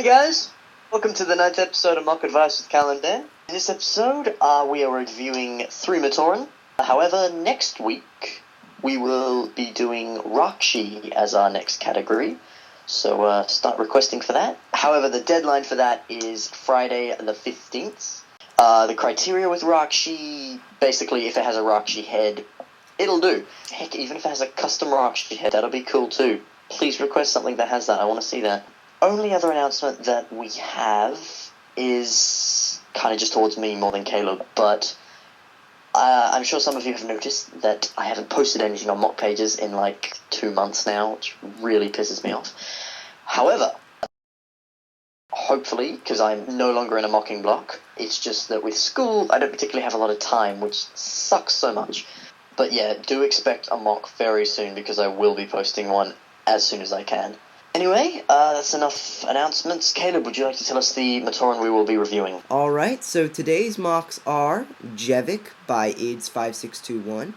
guys, welcome to the 9th episode of Moc Advice with Callan and Ben. In this episode, we are reviewing 3 Almatoren. However, next week, we will be doing Renshi as our next category. So start requesting for that. However, the deadline for that is Friday the 15th. The criteria with Renshi, basically, if it has a Renshi head, it'll do. Heck, even if it has a custom Renshi head, that'll be cool too. Please request something that has that. I want to see that. Only other announcement that we have is kind of just towards me more than Caleb, but I'm sure some of you have noticed that I haven't posted anything on mock pages in like 2 months now, which really pisses me off. However, hopefully, because I'm no longer in a mocking block, it's just that with school, I don't particularly have a lot of time, which sucks so much. But yeah, do expect a mock very soon, because I will be posting one as soon as I can. Anyway, that's enough announcements. Caleb, would you like to tell us the Almatoren we will be reviewing? Alright, so today's mocks are Jevick by AIDS5621,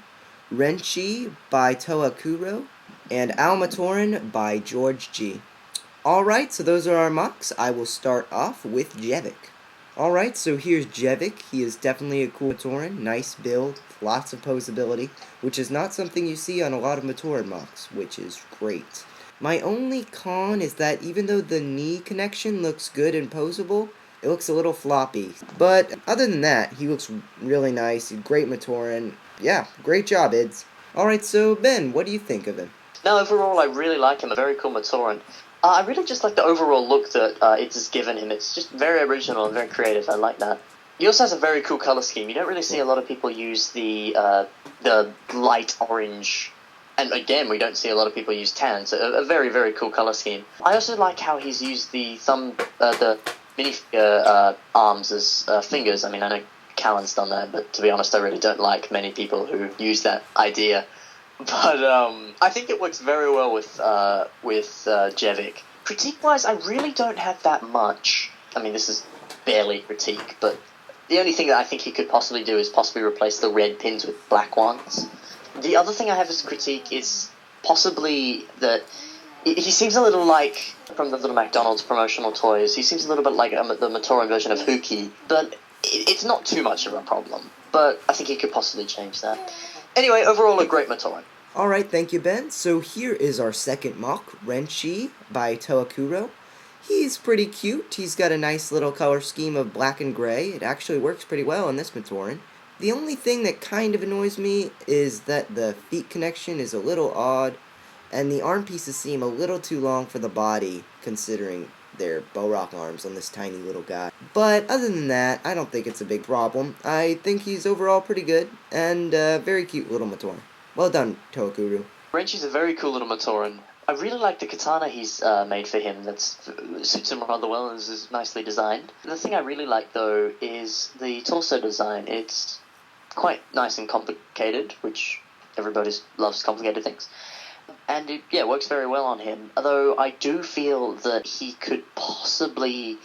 Renshi by Toakuro, and Almatoren by George G. Alright, so those are our mocks. I will start off with Jevick. Alright, so here's Jevick. He is definitely a cool Almatoren, nice build, lots of posability, which is not something you see on a lot of Almatoren mocks, which is great. My only con is that even though the knee connection looks good and posable, it looks a little floppy. But other than that, he looks really nice, great Almatoren. Yeah, great job, Ids. Alright, so Ben, what do you think of him? No, overall I really like him, a very cool Almatoren. I really just like the overall look that Ids has given him. It's just very original and very creative, I like that. He also has a very cool colour scheme. You don't really see a lot of people use the light orange. And again, we don't see a lot of people use tan, so a very, very cool colour scheme. I also like how he's used the minifigure arms as fingers. I mean, I know Callan's done that, but to be honest, I really don't like many people who use that idea. But I think it works very well with Jevick. Critique-wise, I really don't have that much. I mean, this is barely critique, but the only thing that I think he could possibly do is possibly replace the red pins with black ones. The other thing I have as critique is possibly that he seems a little like, from the little McDonald's promotional toys, he seems a little bit like the Almatoren version of Hookie, but it's not too much of a problem. But I think he could possibly change that. Anyway, overall, a great Almatoren. Alright, thank you, Ben. So here is our second mock, Renshi by Toakuro. He's pretty cute. He's got a nice little color scheme of black and gray. It actually works pretty well on this Almatoren. The only thing that kind of annoys me is that the feet connection is a little odd, and the arm pieces seem a little too long for the body, considering their Bow-Rock arms on this tiny little guy. But other than that, I don't think it's a big problem. I think he's overall pretty good, and very cute little Almatoren. Well done, Toakuro. Renshi's a very cool little Almatoren. I really like the katana he's made for him. That suits him rather well and is nicely designed. The thing I really like, though, is the torso design. It's quite nice and complicated, which everybody loves complicated things. And it works very well on him. Although I do feel that he could possibly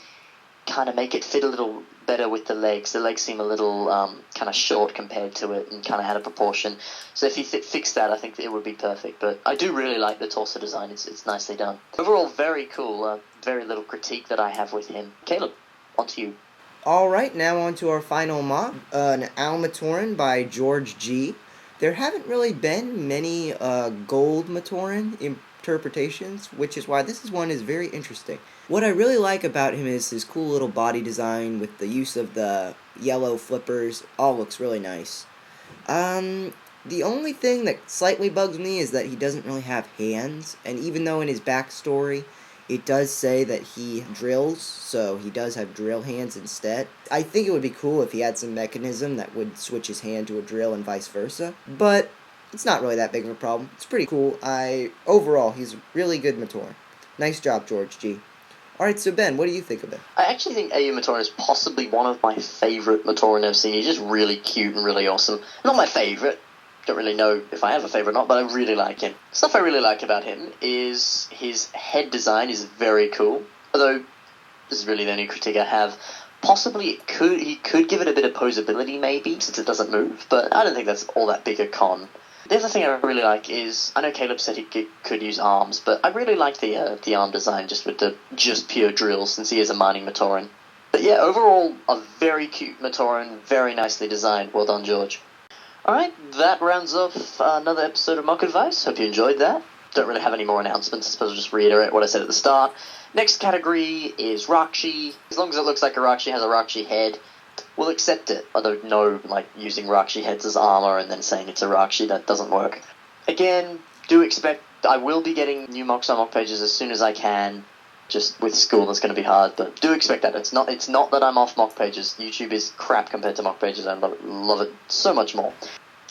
kind of make it fit a little better with the legs. The legs seem a little kind of short compared to it and kind of out of proportion. So if he fixed that, I think it would be perfect. But I do really like the torso design. It's nicely done. Overall, very cool. Very little critique that I have with him. Caleb, on to you. Alright, now on to our final mock, an Almatoren by George G. There haven't really been many gold Almatoren interpretations, which is why this one is very interesting. What I really like about him is his cool little body design with the use of the yellow flippers. All looks really nice. The only thing that slightly bugs me is that he doesn't really have hands, and even though in his backstory it does say that he drills, so he does have drill hands instead. I think it would be cool if he had some mechanism that would switch his hand to a drill and vice versa, but it's not really that big of a problem. It's pretty cool. Overall, he's a really good Almatoren. Nice job, George G. Alright, so Ben, what do you think of it? I actually think AU Almatoren is possibly one of my favourite Almatoren I've seen. He's just really cute and really awesome. Not my favourite. Don't really know if I have a favourite or not, but I really like him. Stuff I really like about him is his head design is very cool. Although, this is really the only critique I have. Possibly he could give it a bit of posability maybe, since it doesn't move, but I don't think that's all that big a con. The other thing I really like is, I know Caleb said he could use arms, but I really like the arm design just with the just pure drills, since he is a mining Matoran. But yeah, overall, a very cute Matoran, very nicely designed. Well done, George. Alright, that rounds off another episode of Moc Advice. Hope you enjoyed that. Don't really have any more announcements, I suppose I'll just reiterate what I said at the start. Next category is Rakshi. As long as it looks like a Rakshi has a Rakshi head, we'll accept it. Although no, using Rakshi heads as armor and then saying it's a Rakshi, that doesn't work. Again, do expect I will be getting new mocs on moc pages as soon as I can. Just with school, that's going to be hard, but do expect that. It's not that I'm off moc pages. YouTube is crap compared to moc pages. I love it so much more.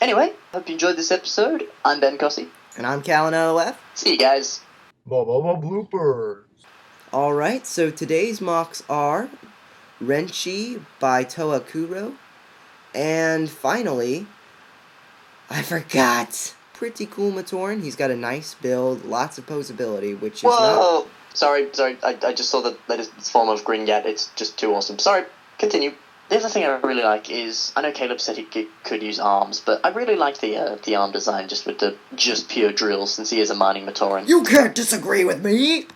Anyway, hope you enjoyed this episode. I'm Ben Cossy. And I'm Callan OF. See you guys. Bloopers. Alright, so today's mocks are Renshi by Toa Kuro. And finally, I forgot! Pretty cool Matoran. He's got a nice build, lots of posability, which is Whoa! Sorry, I just saw the latest form of Gringat. It's just too awesome. Sorry, continue. The other thing I really like is, I know Caleb said he could use arms, but I really like the arm design just with the just pure drills, since he is a mining Matoran. You can't disagree with me!